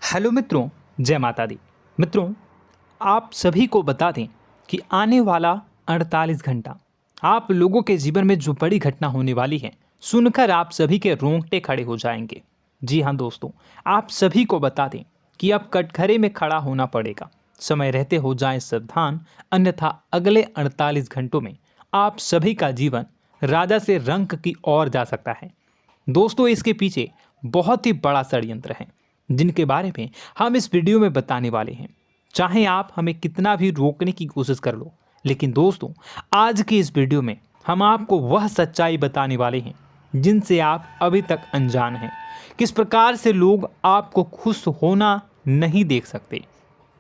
Hello मित्रों, जय माता दी। मित्रों, आप सभी को बता दें कि आने वाला 48 घंटा आप लोगों के जीवन में जो बड़ी घटना होने वाली है, सुनकर आप सभी के रोंगटे खड़े हो जाएंगे। जी हाँ दोस्तों, आप सभी को बता दें कि अब कटघरे में खड़ा होना पड़ेगा। समय रहते हो जाएं सावधान, अन्यथा अगले 48 घंटों में आप सभी का जीवन राजा से रंक की ओर जा सकता है। दोस्तों, इसके पीछे बहुत ही बड़ा षड्यंत्र है जिनके बारे में हम इस वीडियो में बताने वाले हैं। चाहे आप हमें कितना भी रोकने की कोशिश कर लो, लेकिन दोस्तों आज की इस वीडियो में हम आपको वह सच्चाई बताने वाले हैं जिनसे आप अभी तक अनजान हैं। किस प्रकार से लोग आपको खुश होना नहीं देख सकते,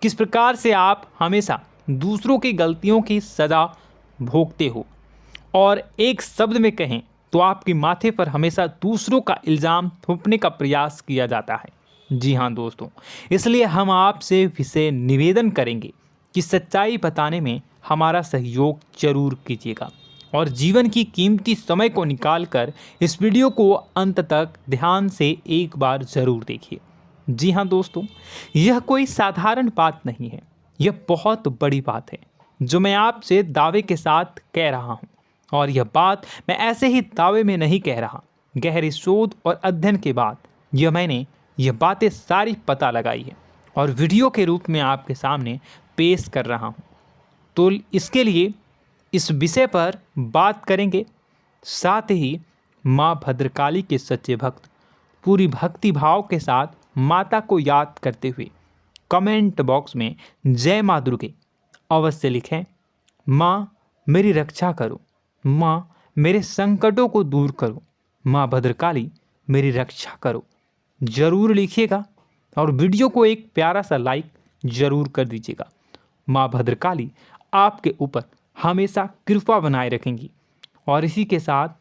किस प्रकार से आप हमेशा दूसरों की गलतियों की सज़ा भोगते हो, और एक शब्द में कहें तो आपके माथे पर हमेशा दूसरों का इल्ज़ाम थोपने का प्रयास किया जाता है। जी हाँ दोस्तों, इसलिए हम आपसे विशेष निवेदन करेंगे कि सच्चाई बताने में हमारा सहयोग जरूर कीजिएगा और जीवन की कीमती समय को निकालकर इस वीडियो को अंत तक ध्यान से एक बार ज़रूर देखिए। जी हाँ दोस्तों, यह कोई साधारण बात नहीं है, यह बहुत बड़ी बात है जो मैं आपसे दावे के साथ कह रहा हूँ। और यह बात मैं ऐसे ही दावे में नहीं कह रहा, गहरी शोध और अध्ययन के बाद मैंने यह बातें सारी पता लगाई है और वीडियो के रूप में आपके सामने पेश कर रहा हूँ। तो इसके लिए इस विषय पर बात करेंगे। साथ ही माँ भद्रकाली के सच्चे भक्त पूरी भक्ति भाव के साथ माता को याद करते हुए कमेंट बॉक्स में जय माँ दुर्गे अवश्य लिखें। माँ मेरी रक्षा करो, माँ मेरे संकटों को दूर करो, माँ भद्रकाली मेरी रक्षा करो, जरूर लिखिएगा और वीडियो को एक प्यारा सा लाइक जरूर कर दीजिएगा। माँ भद्रकाली आपके ऊपर हमेशा कृपा बनाए रखेंगी और इसी के साथ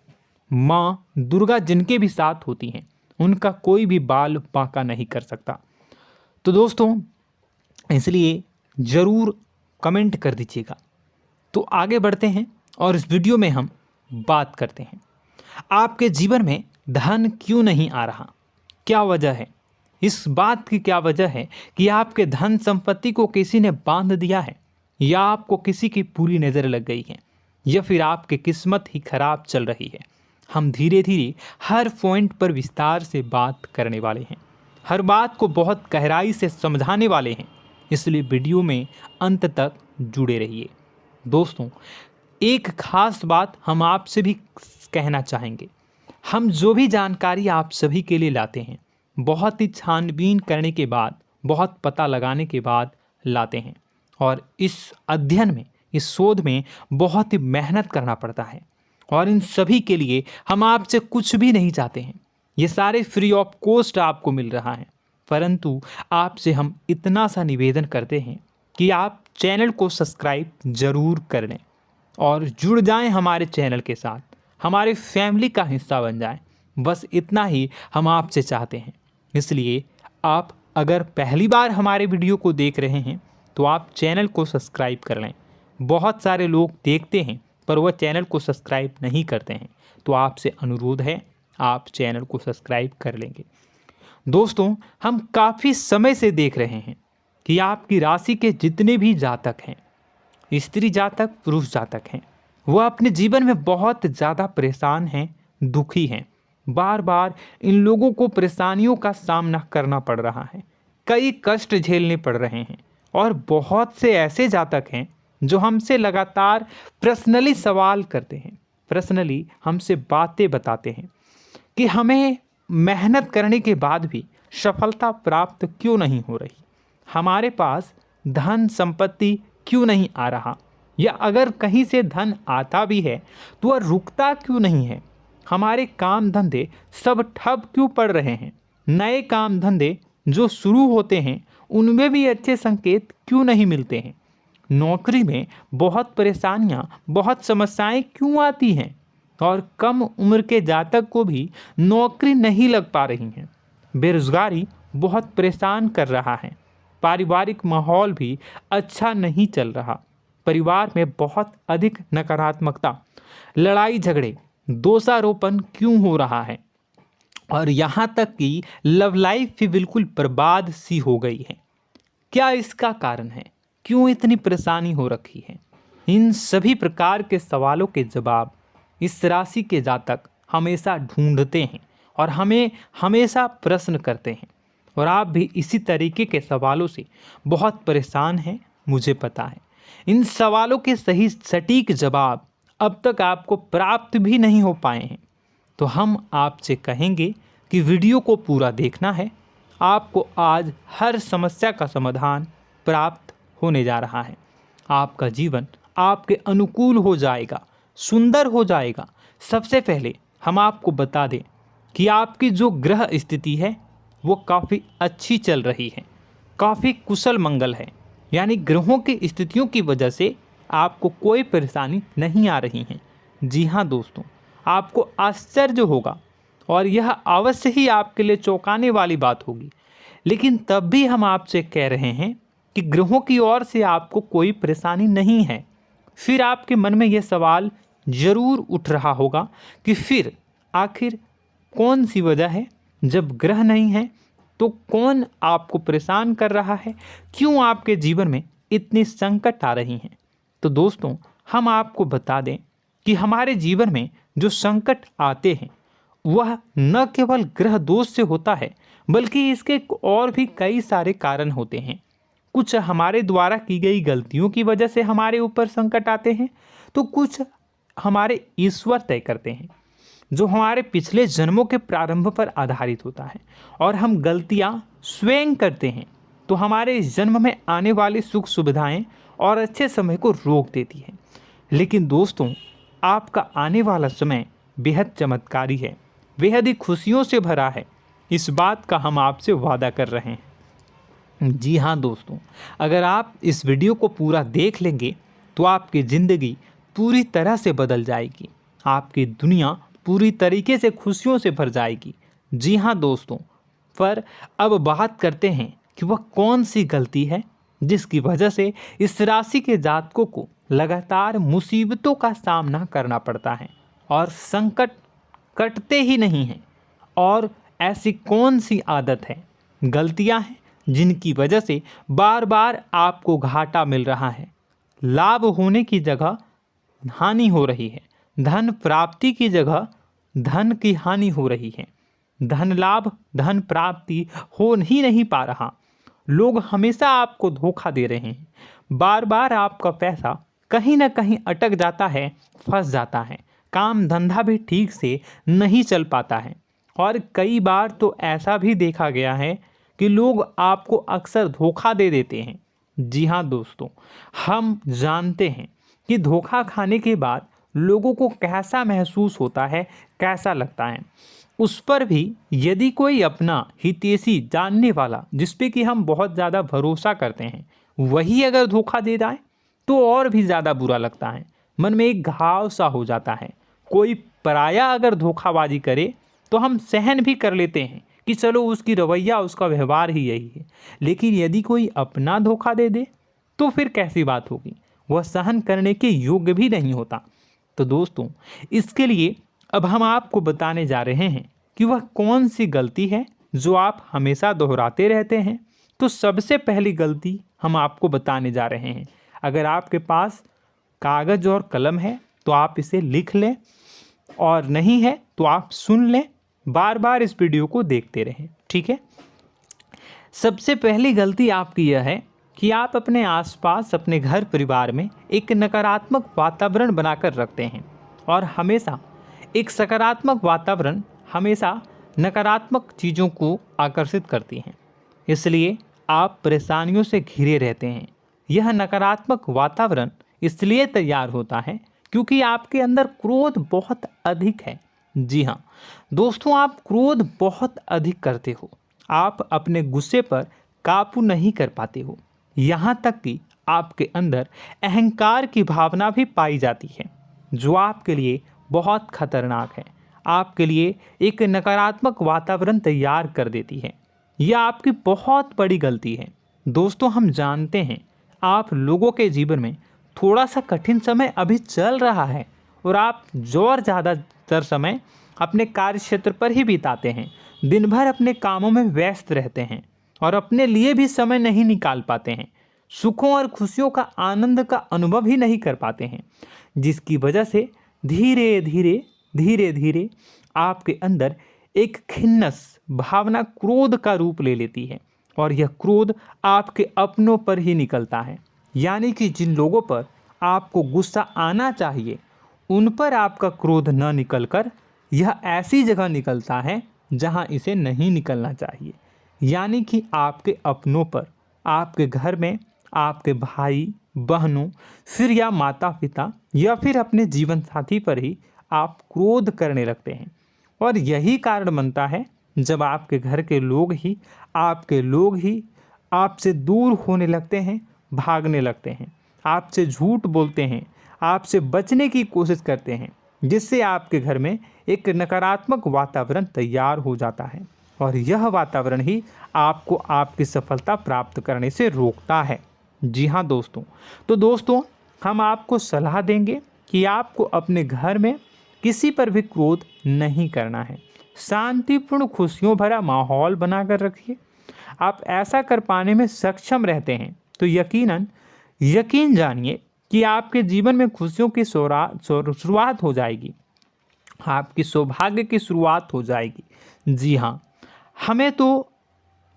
माँ दुर्गा जिनके भी साथ होती हैं उनका कोई भी बाल बांका नहीं कर सकता। तो दोस्तों, इसलिए ज़रूर कमेंट कर दीजिएगा। तो आगे बढ़ते हैं और इस वीडियो में हम बात करते हैं, आपके जीवन में धन क्यों नहीं आ रहा, क्या वजह है। इस बात की क्या वजह है कि आपके धन संपत्ति को किसी ने बांध दिया है, या आपको किसी की पूरी नज़र लग गई है, या फिर आपकी किस्मत ही खराब चल रही है। हम धीरे धीरे हर पॉइंट पर विस्तार से बात करने वाले हैं, हर बात को बहुत गहराई से समझाने वाले हैं, इसलिए वीडियो में अंत तक जुड़े रहिए। दोस्तों, एक खास बात हम आपसे भी कहना चाहेंगे, हम जो भी जानकारी आप सभी के लिए लाते हैं बहुत ही छानबीन करने के बाद, बहुत पता लगाने के बाद लाते हैं, और इस अध्ययन में, इस शोध में बहुत ही मेहनत करना पड़ता है। और इन सभी के लिए हम आपसे कुछ भी नहीं चाहते हैं, ये सारे फ्री ऑफ कॉस्ट आपको मिल रहा है। परंतु आपसे हम इतना सा निवेदन करते हैं कि आप चैनल को सब्सक्राइब ज़रूर कर लें और जुड़ जाएं हमारे चैनल के साथ, हमारे फैमिली का हिस्सा बन जाएं। बस इतना ही हम आपसे चाहते हैं। इसलिए आप अगर पहली बार हमारे वीडियो को देख रहे हैं तो आप चैनल को सब्सक्राइब कर लें। बहुत सारे लोग देखते हैं पर वह चैनल को सब्सक्राइब नहीं करते हैं, तो आपसे अनुरोध है आप चैनल को सब्सक्राइब कर लेंगे। दोस्तों, हम काफ़ी समय से देख रहे हैं कि आपकी राशि के जितने भी जातक हैं, स्त्री जातक, पुरुष जातक हैं, वह अपने जीवन में बहुत ज़्यादा परेशान हैं, दुखी हैं। बार बार इन लोगों को परेशानियों का सामना करना पड़ रहा है, कई कष्ट झेलने पड़ रहे हैं। और बहुत से ऐसे जातक हैं जो हमसे लगातार पर्सनली सवाल करते हैं, पर्सनली हमसे बातें बताते हैं कि हमें मेहनत करने के बाद भी सफलता प्राप्त क्यों नहीं हो रही, हमारे पास धन संपत्ति क्यों नहीं आ रहा, या अगर कहीं से धन आता भी है तो वह रुकता क्यों नहीं है, हमारे काम धंधे सब ठप क्यों पड़ रहे हैं, नए काम धंधे जो शुरू होते हैं उनमें भी अच्छे संकेत क्यों नहीं मिलते हैं, नौकरी में बहुत परेशानियां, बहुत समस्याएं क्यों आती हैं, और कम उम्र के जातक को भी नौकरी नहीं लग पा रही हैं, बेरोजगारी बहुत परेशान कर रहा है, पारिवारिक माहौल भी अच्छा नहीं चल रहा, परिवार में बहुत अधिक नकारात्मकता, लड़ाई झगड़े, दोषारोपण क्यों हो रहा है, और यहाँ तक कि लव लाइफ भी बिल्कुल बर्बाद सी हो गई है। क्या इसका कारण है? क्यों इतनी परेशानी हो रखी है? इन सभी प्रकार के सवालों के जवाब इस राशि के जातक हमेशा ढूंढते हैं और हमें हमेशा प्रश्न करते हैं, और आप भी इसी तरीके के सवालों से बहुत परेशान हैं, मुझे पता है। इन सवालों के सही सटीक जवाब अब तक आपको प्राप्त भी नहीं हो पाए हैं, तो हम आपसे कहेंगे कि वीडियो को पूरा देखना है। आपको आज हर समस्या का समाधान प्राप्त होने जा रहा है। आपका जीवन आपके अनुकूल हो जाएगा, सुंदर हो जाएगा। सबसे पहले हम आपको बता दें कि आपकी जो ग्रह स्थिति है वो काफ़ी अच्छी चल रही है, काफ़ी कुशल मंगल है, यानी ग्रहों की स्थितियों की वजह से आपको कोई परेशानी नहीं आ रही है। जी हाँ दोस्तों, आपको आश्चर्य होगा और यह अवश्य ही आपके लिए चौंकाने वाली बात होगी, लेकिन तब भी हम आपसे कह रहे हैं कि ग्रहों की ओर से आपको कोई परेशानी नहीं है। फिर आपके मन में यह सवाल जरूर उठ रहा होगा कि फिर आखिर कौन सी वजह है? जब ग्रह नहीं है तो कौन आपको परेशान कर रहा है? क्यों आपके जीवन में इतनी संकट आ रही हैं? तो दोस्तों, हम आपको बता दें कि हमारे जीवन में जो संकट आते हैं वह न केवल ग्रह दोष से होता है, बल्कि इसके और भी कई सारे कारण होते हैं। कुछ हमारे द्वारा की गई गलतियों की वजह से हमारे ऊपर संकट आते हैं, तो कुछ हमारे ईश्वर तय करते हैं, जो हमारे पिछले जन्मों के प्रारंभ पर आधारित होता है। और हम गलतियां स्वयं करते हैं तो हमारे इस जन्म में आने वाली सुख सुविधाएं और अच्छे समय को रोक देती है। लेकिन दोस्तों, आपका आने वाला समय बेहद चमत्कारी है, बेहद ही खुशियों से भरा है। इस बात का हम आपसे वादा कर रहे हैं। जी हाँ दोस्तों, अगर आप इस वीडियो को पूरा देख लेंगे तो आपकी ज़िंदगी पूरी तरह से बदल जाएगी, आपकी दुनिया पूरी तरीके से खुशियों से भर जाएगी। जी हाँ दोस्तों, पर अब बात करते हैं कि वह कौन सी गलती है जिसकी वजह से इस राशि के जातकों को लगातार मुसीबतों का सामना करना पड़ता है और संकट कटते ही नहीं हैं। और ऐसी कौन सी आदत है, गलतियां हैं जिनकी वजह से बार बार आपको घाटा मिल रहा है, लाभ होने की जगह हानि हो रही है, धन प्राप्ति की जगह धन की हानि हो रही है, धन लाभ धन प्राप्ति हो ही नहीं पा रहा, लोग हमेशा आपको धोखा दे रहे हैं, बार बार आपका पैसा कहीं ना कहीं अटक जाता है, फंस जाता है, काम धंधा भी ठीक से नहीं चल पाता है। और कई बार तो ऐसा भी देखा गया है कि लोग आपको अक्सर धोखा दे देते हैं। जी हाँ दोस्तों, हम जानते हैं कि धोखा खाने के बाद लोगों को कैसा महसूस होता है, कैसा लगता है। उस पर भी यदि कोई अपना हितैषी जानने वाला, जिस पे कि हम बहुत ज़्यादा भरोसा करते हैं, वही अगर धोखा दे जाए तो और भी ज़्यादा बुरा लगता है, मन में एक घाव सा हो जाता है। कोई पराया अगर धोखाबाजी करे तो हम सहन भी कर लेते हैं कि चलो उसकी रवैया उसका व्यवहार ही यही है, लेकिन यदि कोई अपना धोखा दे दे तो फिर कैसी बात होगी, वह सहन करने के योग्य भी नहीं होता। तो दोस्तों, इसके लिए अब हम आपको बताने जा रहे हैं कि वह कौन सी गलती है जो आप हमेशा दोहराते रहते हैं। तो सबसे पहली गलती हम आपको बताने जा रहे हैं। अगर आपके पास कागज़ और कलम है तो आप इसे लिख लें, और नहीं है तो आप सुन लें, बार बार इस वीडियो को देखते रहें, ठीक है। सबसे पहली गलती आपकी यह है कि आप अपने आसपास, अपने घर परिवार में एक नकारात्मक वातावरण बनाकर रखते हैं, और हमेशा एक सकारात्मक वातावरण हमेशा नकारात्मक चीज़ों को आकर्षित करती हैं, इसलिए आप परेशानियों से घिरे रहते हैं। यह नकारात्मक वातावरण इसलिए तैयार होता है क्योंकि आपके अंदर क्रोध बहुत अधिक है। जी हाँ दोस्तों, आप क्रोध बहुत अधिक करते हो, आप अपने गुस्से पर काबू नहीं कर पाते हो, यहाँ तक कि आपके अंदर अहंकार की भावना भी पाई जाती है, जो आपके लिए बहुत खतरनाक है, आपके लिए एक नकारात्मक वातावरण तैयार कर देती है। यह आपकी बहुत बड़ी गलती है। दोस्तों, हम जानते हैं आप लोगों के जीवन में थोड़ा सा कठिन समय अभी चल रहा है, और आप और ज़्यादातर समय अपने कार्य क्षेत्र पर ही बिताते हैं। दिन भर अपने कामों में व्यस्त रहते हैं और अपने लिए भी समय नहीं निकाल पाते हैं। सुखों और खुशियों का आनंद का अनुभव ही नहीं कर पाते हैं, जिसकी वजह से धीरे धीरे आपके अंदर एक खिन्नस भावना क्रोध का रूप ले लेती है और यह क्रोध आपके अपनों पर ही निकलता है। यानी कि जिन लोगों पर आपको गुस्सा आना चाहिए उन पर आपका क्रोध न निकलकर यह ऐसी जगह निकलता है जहां इसे नहीं निकलना चाहिए। यानी कि आपके अपनों पर, आपके घर में आपके भाई बहनों, फिर या माता पिता या फिर अपने जीवन साथी पर ही आप क्रोध करने लगते हैं। और यही कारण बनता है जब आपके घर के लोग ही आपसे दूर होने लगते हैं, भागने लगते हैं, आपसे झूठ बोलते हैं, आपसे बचने की कोशिश करते हैं, जिससे आपके घर में एक नकारात्मक वातावरण तैयार हो जाता है और यह वातावरण ही आपको आपकी सफलता प्राप्त करने से रोकता है। जी हाँ दोस्तों, तो दोस्तों हम आपको सलाह देंगे कि आपको अपने घर में किसी पर भी क्रोध नहीं करना है। शांतिपूर्ण खुशियों भरा माहौल बनाकर रखिए। आप ऐसा कर पाने में सक्षम रहते हैं तो यकीन जानिए कि आपके जीवन में खुशियों की शुरुआत हो जाएगी, आपकी सौभाग्य की शुरुआत हो जाएगी। जी हाँ, हमें तो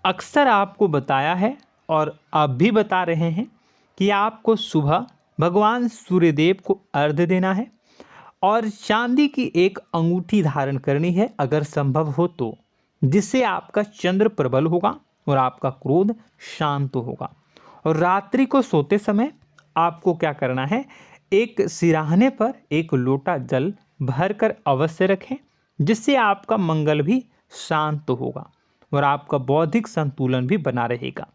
अक्सर आपको बताया है और अब भी बता रहे हैं कि आपको सुबह भगवान सूर्यदेव को अर्घ्य देना है और चांदी की एक अंगूठी धारण करनी है अगर संभव हो तो, जिससे आपका चंद्र प्रबल होगा और आपका क्रोध शांत होगा। और रात्रि को सोते समय आपको क्या करना है, एक सिराहने पर एक लोटा जल भरकर अवश्य रखें, जिससे आपका मंगल भी शांत होगा और आपका बौद्धिक संतुलन भी बना रहेगा।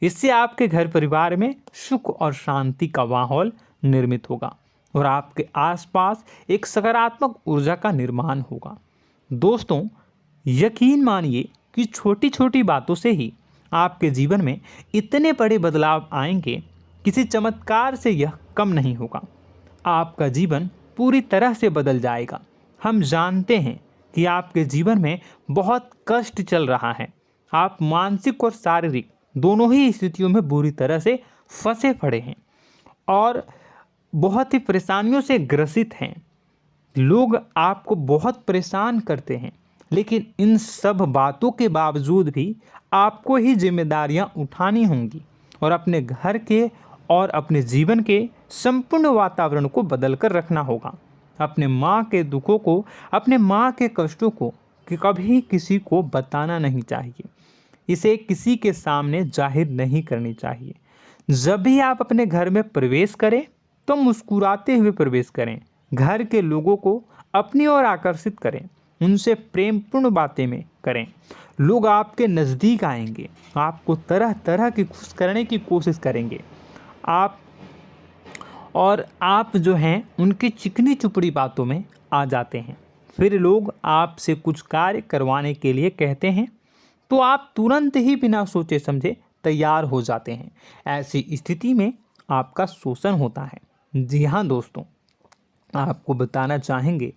इससे आपके घर परिवार में सुख और शांति का माहौल निर्मित होगा और आपके आसपास एक सकारात्मक ऊर्जा का निर्माण होगा। दोस्तों यकीन मानिए कि छोटी छोटी बातों से ही आपके जीवन में इतने बड़े बदलाव आएंगे, किसी चमत्कार से यह कम नहीं होगा। आपका जीवन पूरी तरह से बदल जाएगा। हम जानते हैं कि आपके जीवन में बहुत कष्ट चल रहा है, आप मानसिक और शारीरिक दोनों ही स्थितियों में बुरी तरह से फंसे पड़े हैं और बहुत ही परेशानियों से ग्रसित हैं। लोग आपको बहुत परेशान करते हैं, लेकिन इन सब बातों के बावजूद भी आपको ही जिम्मेदारियां उठानी होंगी और अपने घर के और अपने जीवन के संपूर्ण वातावरण को बदल कर रखना होगा। अपने माँ के दुखों को, अपने माँ के कष्टों को कभी किसी को बताना नहीं चाहिए, इसे किसी के सामने जाहिर नहीं करनी चाहिए। जब भी आप अपने घर में प्रवेश करें तो मुस्कुराते हुए प्रवेश करें, घर के लोगों को अपनी ओर आकर्षित करें, उनसे प्रेमपूर्ण बातें में करें। लोग आपके नज़दीक आएंगे, आपको तरह तरह की खुश करने की कोशिश करेंगे। आप जो हैं उनकी चिकनी चुपड़ी बातों में आ जाते हैं। फिर लोग आपसे कुछ कार्य करवाने के लिए कहते हैं तो आप तुरंत ही बिना सोचे समझे तैयार हो जाते हैं। ऐसी स्थिति में आपका शोषण होता है। जी हाँ दोस्तों, आपको बताना चाहेंगे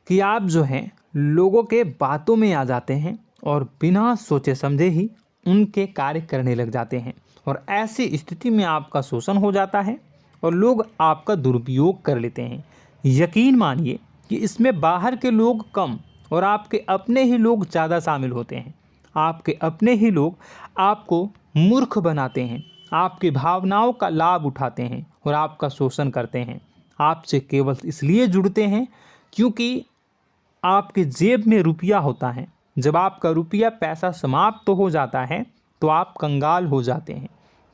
कि आप जो हैं लोगों के बातों में आ जाते हैं और बिना सोचे समझे ही उनके कार्य करने लग जाते हैं और ऐसी स्थिति में आपका शोषण हो जाता है और लोग आपका दुरुपयोग कर लेते हैं। यकीन मानिए कि इसमें बाहर के लोग कम और आपके अपने ही लोग ज़्यादा शामिल होते हैं। आपके अपने ही लोग आपको मूर्ख बनाते हैं, आपकी भावनाओं का लाभ उठाते हैं और आपका शोषण करते हैं। आपसे केवल इसलिए जुड़ते हैं क्योंकि आपके जेब में रुपया होता है। जब आपका रुपया पैसा समाप्त हो जाता है तो आप कंगाल हो जाते हैं,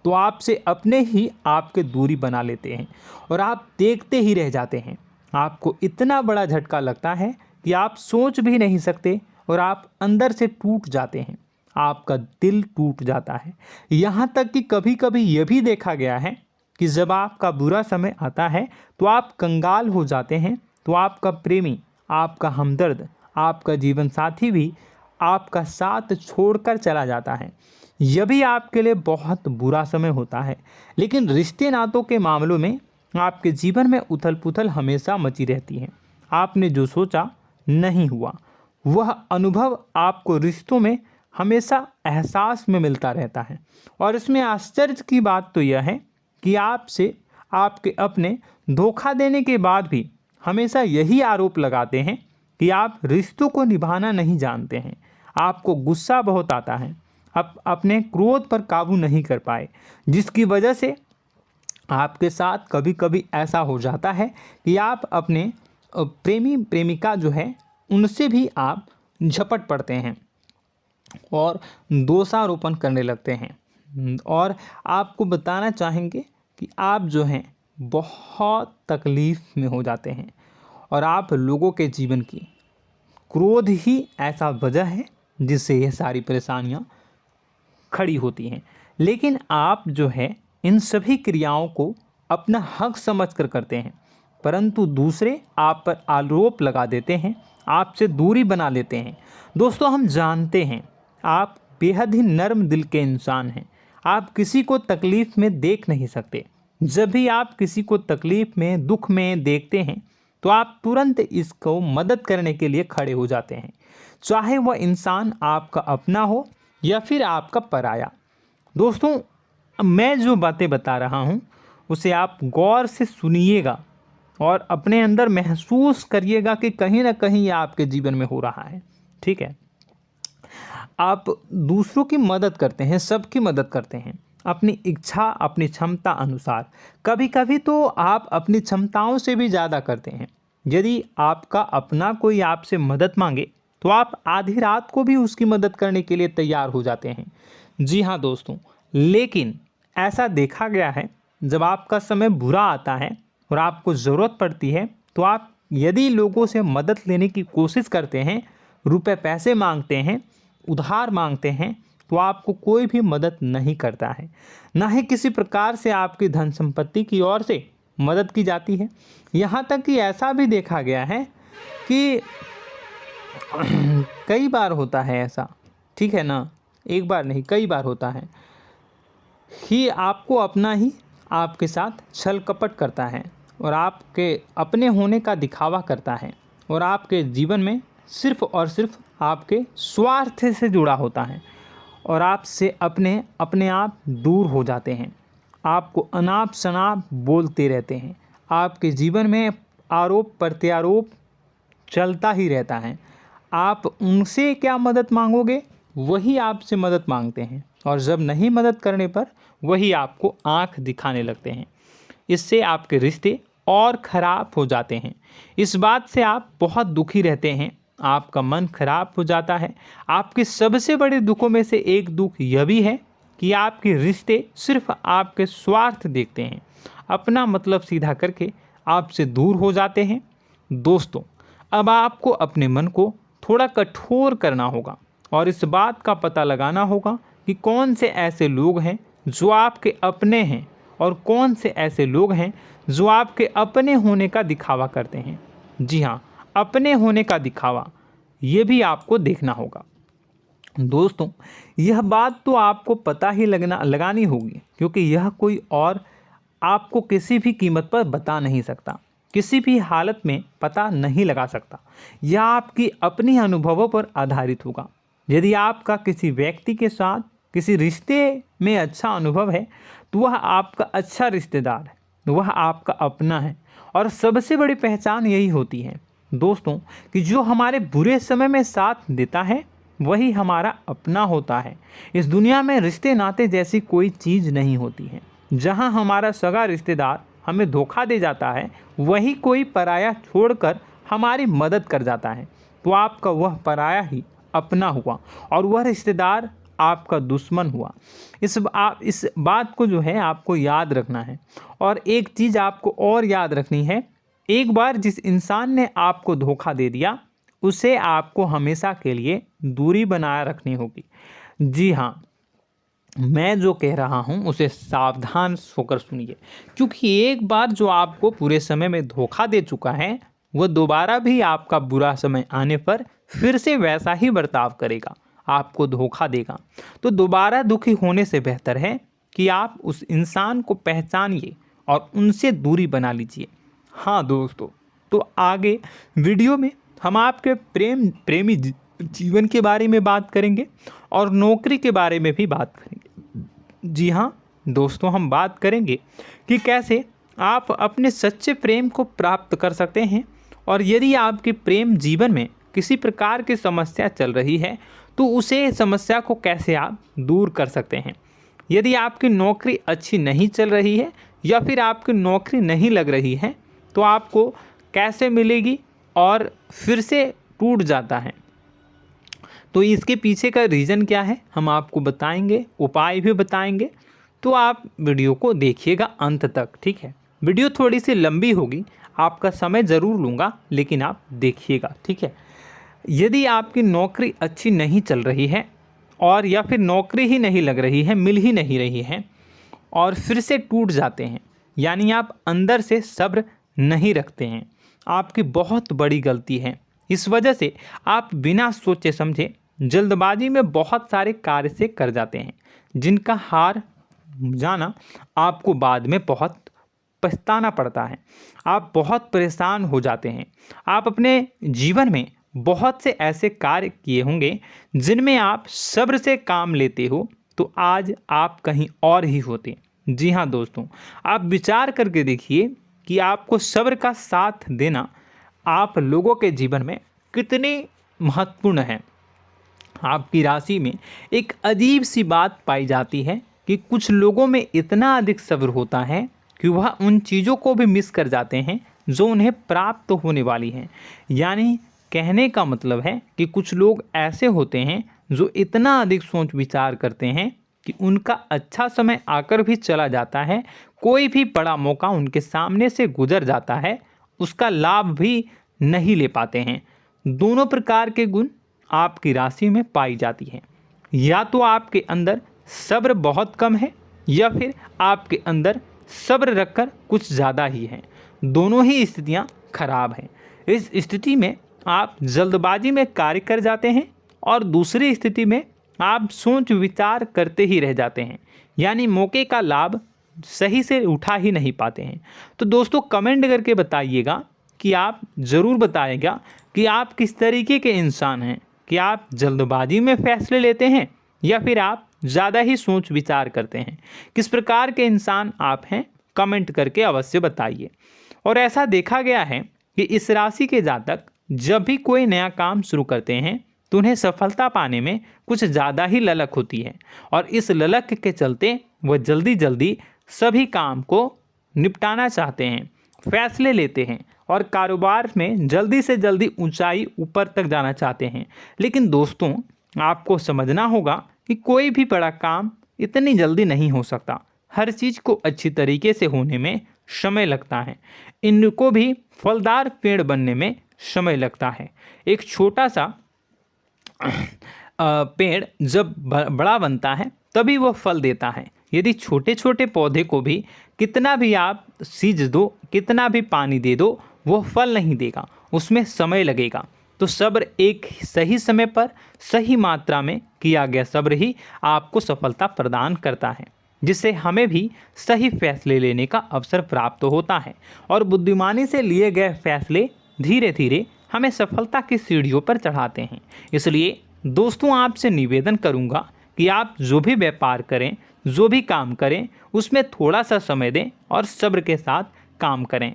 तो आपसे अपने ही आपके दूरी बना लेते हैं और आप देखते ही रह जाते हैं। आपको इतना बड़ा झटका लगता है कि आप सोच भी नहीं सकते और आप अंदर से टूट जाते हैं, आपका दिल टूट जाता है। यहाँ तक कि कभी कभी यह भी देखा गया है कि जब आपका बुरा समय आता है तो आप कंगाल हो जाते हैं, तो आपका प्रेमी, आपका हमदर्द, आपका जीवन साथी भी आपका साथ छोड़कर चला जाता है। यह भी आपके लिए बहुत बुरा समय होता है। लेकिन रिश्ते नातों के मामलों में आपके जीवन में उथल पुथल हमेशा मची रहती है। आपने जो सोचा नहीं हुआ, वह अनुभव आपको रिश्तों में हमेशा एहसास में मिलता रहता है। और इसमें आश्चर्य की बात तो यह है कि आपसे आपके अपने धोखा देने के बाद भी हमेशा यही आरोप लगाते हैं कि आप रिश्तों को निभाना नहीं जानते हैं। आपको गुस्सा बहुत आता है, अपने क्रोध पर काबू नहीं कर पाए, जिसकी वजह से आपके साथ कभी कभी ऐसा हो जाता है कि आप अपने प्रेमी प्रेमिका जो है उनसे भी आप झपट पड़ते हैं और दोषारोपण करने लगते हैं। और आपको बताना चाहेंगे कि आप जो हैं बहुत तकलीफ़ में हो जाते हैं और आप लोगों के जीवन की क्रोध ही ऐसा वजह है जिससे ये सारी परेशानियां खड़ी होती हैं। लेकिन आप जो है इन सभी क्रियाओं को अपना हक समझकर करते हैं, परंतु दूसरे आप पर आरोप लगा देते हैं, आपसे दूरी बना लेते हैं। दोस्तों, हम जानते हैं आप बेहद ही नर्म दिल के इंसान हैं। आप किसी को तकलीफ़ में देख नहीं सकते। जब भी आप किसी को तकलीफ़ में, दुख में देखते हैं तो आप तुरंत इसको मदद करने के लिए खड़े हो जाते हैं, चाहे वह इंसान आपका अपना हो या फिर आपका पराया। दोस्तों, मैं जो बातें बता रहा हूँ उसे आप गौर से सुनिएगा और अपने अंदर महसूस करिएगा कि कहीं ना कहीं ये आपके जीवन में हो रहा है। ठीक है, आप दूसरों की मदद करते हैं, सबकी मदद करते हैं अपनी इच्छा, अपनी क्षमता अनुसार। कभी कभी तो आप अपनी क्षमताओं से भी ज़्यादा करते हैं। यदि आपका अपना कोई आपसे मदद मांगे तो आप आधी रात को भी उसकी मदद करने के लिए तैयार हो जाते हैं। जी हाँ दोस्तों, लेकिन ऐसा देखा गया है जब आपका समय बुरा आता है और आपको ज़रूरत पड़ती है तो आप यदि लोगों से मदद लेने की कोशिश करते हैं, रुपए पैसे मांगते हैं, उधार मांगते हैं, तो आपको कोई भी मदद नहीं करता है। ना ही किसी प्रकार से आपकी धन संपत्ति की ओर से मदद की जाती है। यहाँ तक कि ऐसा भी देखा गया है कि कई बार होता है ऐसा, ठीक है ना, एक बार नहीं कई बार होता है कि आपको अपना ही आपके साथ छल कपट करता है और आपके अपने होने का दिखावा करता है और आपके जीवन में सिर्फ और सिर्फ आपके स्वार्थ से जुड़ा होता है और आपसे अपने आप दूर हो जाते हैं। आपको अनाप शनाप बोलते रहते हैं। आपके जीवन में आरोप प्रत्यारोप चलता ही रहता है। आप उनसे क्या मदद मांगोगे, वही आपसे मदद मांगते हैं और जब नहीं मदद करने पर वही आपको आंख दिखाने लगते हैं। इससे आपके रिश्ते और ख़राब हो जाते हैं। इस बात से आप बहुत दुखी रहते हैं, आपका मन खराब हो जाता है। आपके सबसे बड़े दुखों में से एक दुख यह भी है कि आपके रिश्ते सिर्फ आपके स्वार्थ देखते हैं, अपना मतलब सीधा करके आपसे दूर हो जाते हैं। दोस्तों, अब आपको अपने मन को थोड़ा कठोर करना होगा और इस बात का पता लगाना होगा कि कौन से ऐसे लोग हैं जो आपके अपने हैं और कौन से ऐसे लोग हैं जो आपके अपने होने का दिखावा करते हैं। जी हाँ, अपने होने का दिखावा, ये भी आपको देखना होगा। दोस्तों, यह बात तो आपको पता ही लगानी होगी, क्योंकि यह कोई और आपको किसी भी कीमत पर बता नहीं सकता, किसी भी हालत में पता नहीं लगा सकता। यह आपकी अपनी अनुभवों पर आधारित होगा। यदि आपका किसी व्यक्ति के साथ किसी रिश्ते में अच्छा अनुभव है तो वह आपका अच्छा रिश्तेदार है, वह आपका अपना है। और सबसे बड़ी पहचान यही होती है दोस्तों कि जो हमारे बुरे समय में साथ देता है वही हमारा अपना होता है। इस दुनिया में रिश्ते नाते जैसी कोई चीज़ नहीं होती है। जहां हमारा सगा रिश्तेदार हमें धोखा दे जाता है, वही कोई पराया छोड़कर हमारी मदद कर जाता है, तो आपका वह पराया ही अपना हुआ और वह रिश्तेदार आपका दुश्मन हुआ। इस बात को जो है आपको याद रखना है। और एक चीज़ आपको और याद रखनी है, एक बार जिस इंसान ने आपको धोखा दे दिया उसे आपको हमेशा के लिए दूरी बनाए रखनी होगी। जी हाँ, मैं जो कह रहा हूँ उसे सावधान होकर सुनिए, क्योंकि एक बार जो आपको पूरे समय में धोखा दे चुका है वह दोबारा भी आपका बुरा समय आने पर फिर से वैसा ही बर्ताव करेगा, आपको धोखा देगा। तो दोबारा दुखी होने से बेहतर है कि आप उस इंसान को पहचानिए और उनसे दूरी बना लीजिए। हाँ दोस्तों, तो आगे वीडियो में हम आपके प्रेमी जीवन के बारे में बात करेंगे और नौकरी के बारे में भी बात करेंगे। जी हाँ दोस्तों, हम बात करेंगे कि कैसे आप अपने सच्चे प्रेम को प्राप्त कर सकते हैं, और यदि आपके प्रेम जीवन में किसी प्रकार की समस्या चल रही है तो उसे समस्या को कैसे आप दूर कर सकते हैं। यदि आपकी नौकरी अच्छी नहीं चल रही है या फिर आपकी नौकरी नहीं लग रही है तो आपको कैसे मिलेगी और फिर से टूट जाता है, तो इसके पीछे का रीज़न क्या है हम आपको बताएंगे, उपाय भी बताएंगे। तो आप वीडियो को देखिएगा अंत तक, ठीक है। वीडियो थोड़ी सी लंबी होगी, आपका समय ज़रूर लूँगा, लेकिन आप देखिएगा, ठीक है। यदि आपकी नौकरी अच्छी नहीं चल रही है और या फिर नौकरी ही नहीं लग रही है, मिल ही नहीं रही है और फिर से टूट जाते हैं, यानी आप अंदर से सब्र नहीं रखते हैं, आपकी बहुत बड़ी गलती है। इस वजह से आप बिना सोचे समझे जल्दबाजी में बहुत सारे कार्य से कर जाते हैं, जिनका हार जाना आपको बाद में बहुत पछताना पड़ता है। आप बहुत परेशान हो जाते हैं। आप अपने जीवन में बहुत से ऐसे कार्य किए होंगे जिनमें आप सब्र से काम लेते हो, तो आज आप कहीं और ही होते। जी हाँ दोस्तों, आप विचार करके देखिए कि आपको सब्र का साथ देना आप लोगों के जीवन में कितनी महत्वपूर्ण है। आपकी राशि में एक अजीब सी बात पाई जाती है कि कुछ लोगों में इतना अधिक सब्र होता है कि वह उन चीज़ों को भी मिस कर जाते हैं जो उन्हें प्राप्त होने वाली हैं। यानी कहने का मतलब है कि कुछ लोग ऐसे होते हैं जो इतना अधिक सोच विचार करते हैं कि उनका अच्छा समय आकर भी चला जाता है, कोई भी बड़ा मौका उनके सामने से गुजर जाता है, उसका लाभ भी नहीं ले पाते हैं। दोनों प्रकार के गुण आपकी राशि में पाई जाती हैं। या तो आपके अंदर सब्र बहुत कम है या फिर आपके अंदर सब्र रखकर कुछ ज़्यादा ही है। दोनों ही स्थितियाँ खराब हैं। इस स्थिति में आप जल्दबाजी में कार्य कर जाते हैं और दूसरी स्थिति में आप सोच विचार करते ही रह जाते हैं, यानी मौके का लाभ सही से उठा ही नहीं पाते हैं। तो दोस्तों कमेंट करके बताइएगा कि आप ज़रूर बताइएगा कि आप किस तरीके के इंसान हैं, कि आप जल्दबाजी में फैसले लेते हैं या फिर आप ज़्यादा ही सोच विचार करते हैं। किस प्रकार के इंसान आप हैं, कमेंट करके अवश्य बताइए। और ऐसा देखा गया है कि इस राशि के जातक जब भी कोई नया काम शुरू करते हैं तो उन्हें सफलता पाने में कुछ ज़्यादा ही ललक होती है, और इस ललक के चलते वह जल्दी जल्दी सभी काम को निपटाना चाहते हैं, फैसले लेते हैं और कारोबार में जल्दी से जल्दी ऊंचाई ऊपर तक जाना चाहते हैं। लेकिन दोस्तों आपको समझना होगा कि कोई भी बड़ा काम इतनी जल्दी नहीं हो सकता। हर चीज़ को अच्छी तरीके से होने में समय लगता है। इनको भी फलदार पेड़ बनने में समय लगता है। एक छोटा सा पेड़ जब बड़ा बनता है तभी वह फल देता है। यदि छोटे छोटे पौधे को भी कितना भी आप सींच दो, कितना भी पानी दे दो, वो फल नहीं देगा, उसमें समय लगेगा। तो सब्र एक सही समय पर सही मात्रा में किया गया सब्र ही आपको सफलता प्रदान करता है, जिससे हमें भी सही फैसले लेने का अवसर प्राप्त होता है। और बुद्धिमानी से लिए गए फैसले धीरे धीरे हमें सफलता की सीढ़ियों पर चढ़ाते हैं। इसलिए दोस्तों आपसे निवेदन करूंगा कि आप जो भी व्यापार करें, जो भी काम करें, उसमें थोड़ा सा समय दें और सब्र के साथ काम करें।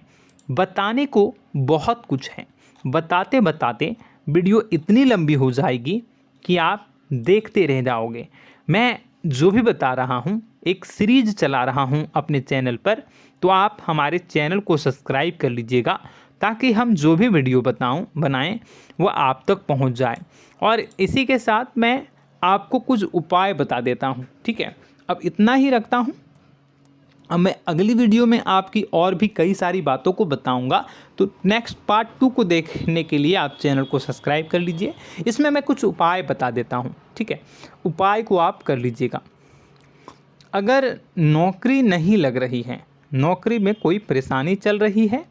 बताने को बहुत कुछ है, बताते बताते वीडियो इतनी लंबी हो जाएगी कि आप देखते रह जाओगे। मैं जो भी बता रहा हूँ एक सीरीज चला रहा हूँ अपने चैनल पर, तो आप हमारे चैनल को सब्सक्राइब कर लीजिएगा ताकि हम जो भी वीडियो बनाएं वो आप तक पहुँच जाए। और इसी के साथ मैं आपको कुछ उपाय बता देता हूँ, ठीक है। अब इतना ही रखता हूँ। अब मैं अगली वीडियो में आपकी और भी कई सारी बातों को बताऊंगा। तो नेक्स्ट पार्ट 2 को देखने के लिए आप चैनल को सब्सक्राइब कर लीजिए। इसमें मैं कुछ उपाय बता देता हूं, ठीक है। उपाय को आप कर लीजिएगा। अगर नौकरी नहीं लग रही है, नौकरी में कोई परेशानी चल रही है,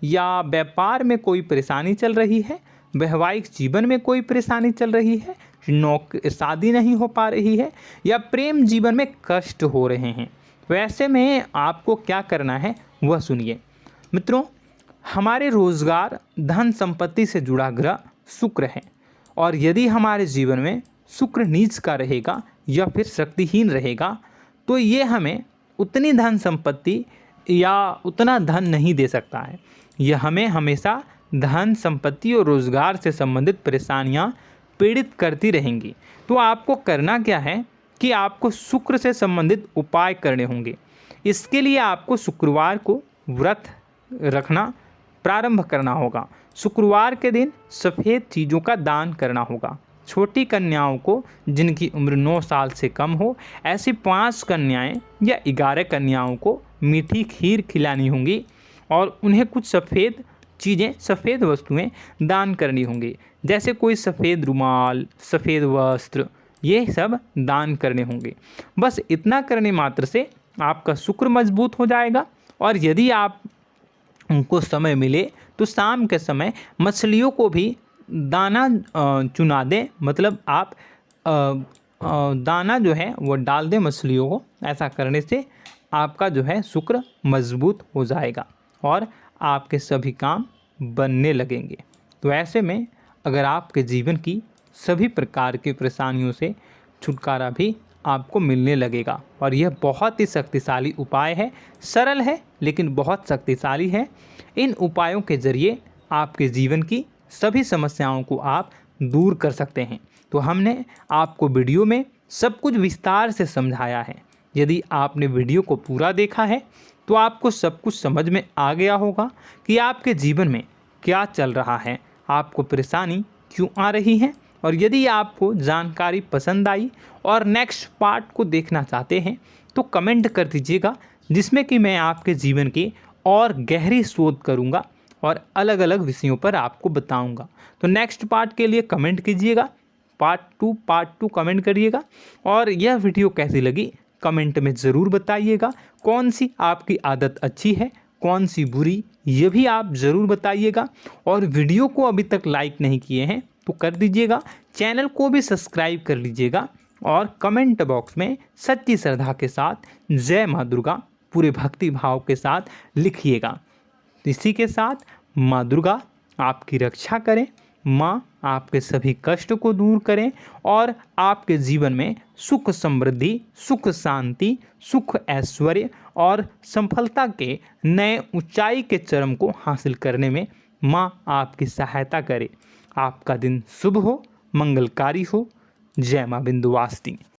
या व्यापार में कोई परेशानी चल रही है, वैवाहिक जीवन में कोई परेशानी चल रही है, शादी नहीं हो पा रही है, या प्रेम जीवन में कष्ट हो रहे हैं, वैसे में आपको क्या करना है, वह सुनिए। मित्रों, हमारे रोजगार, धन संपत्ति से जुड़ा ग्रह शुक्र है, और यदि हमारे जीवन में शुक्र नीच का रहेगा या फिर शक्तिहीन रहेगा तो ये हमें उतनी धन संपत्ति या उतना धन नहीं दे सकता है। यह हमें हमेशा धन संपत्ति और रोजगार से संबंधित परेशानियां पीड़ित करती रहेंगी। तो आपको करना क्या है कि आपको शुक्र से संबंधित उपाय करने होंगे। इसके लिए आपको शुक्रवार को व्रत रखना प्रारंभ करना होगा। शुक्रवार के दिन सफ़ेद चीज़ों का दान करना होगा। छोटी कन्याओं को, जिनकी उम्र 9 साल से कम हो, ऐसी 5 कन्याएं या 11 कन्याओं को मीठी खीर खिलानी होंगी और उन्हें कुछ सफ़ेद चीज़ें, सफ़ेद वस्तुएं दान करनी होंगी, जैसे कोई सफ़ेद रुमाल, सफ़ेद वस्त्र, ये सब दान करने होंगे। बस इतना करने मात्र से आपका शुक्र मजबूत हो जाएगा। और यदि आप उनको समय मिले तो शाम के समय मछलियों को भी दाना चुना दें, मतलब आप दाना जो है वो डाल दें मछलियों को। ऐसा करने से आपका जो है शुक्र मजबूत हो जाएगा और आपके सभी काम बनने लगेंगे। तो ऐसे में अगर आपके जीवन की सभी प्रकार की परेशानियों से छुटकारा भी आपको मिलने लगेगा। और यह बहुत ही शक्तिशाली उपाय है, सरल है लेकिन बहुत शक्तिशाली है। इन उपायों के ज़रिए आपके जीवन की सभी समस्याओं को आप दूर कर सकते हैं। तो हमने आपको वीडियो में सब कुछ विस्तार से समझाया है। यदि आपने वीडियो को पूरा देखा है तो आपको सब कुछ समझ में आ गया होगा कि आपके जीवन में क्या चल रहा है, आपको परेशानी क्यों आ रही है। और यदि आपको जानकारी पसंद आई और नेक्स्ट पार्ट को देखना चाहते हैं तो कमेंट कर दीजिएगा, जिसमें कि मैं आपके जीवन की और गहरी शोध करूंगा और अलग अलग विषयों पर आपको बताऊंगा। तो नेक्स्ट पार्ट के लिए कमेंट कीजिएगा, पार्ट टू कमेंट करिएगा। और यह वीडियो कैसी लगी कमेंट में ज़रूर बताइएगा। कौन सी आपकी आदत अच्छी है, कौन सी बुरी, ये भी आप ज़रूर बताइएगा। और वीडियो को अभी तक लाइक नहीं किए हैं तो कर दीजिएगा, चैनल को भी सब्सक्राइब कर लीजिएगा और कमेंट बॉक्स में सच्ची श्रद्धा के साथ जय माँ दुर्गा पूरे भक्ति भाव के साथ लिखिएगा। इसी के साथ माँ दुर्गा आपकी रक्षा करें, माँ आपके सभी कष्ट को दूर करें और आपके जीवन में सुख समृद्धि, सुख शांति, सुख ऐश्वर्य और सफलता के नए ऊंचाई के चरम को हासिल करने में माँ आपकी सहायता करे। आपका दिन शुभ हो, मंगलकारी हो। जय माँ विंध्यवासिनी।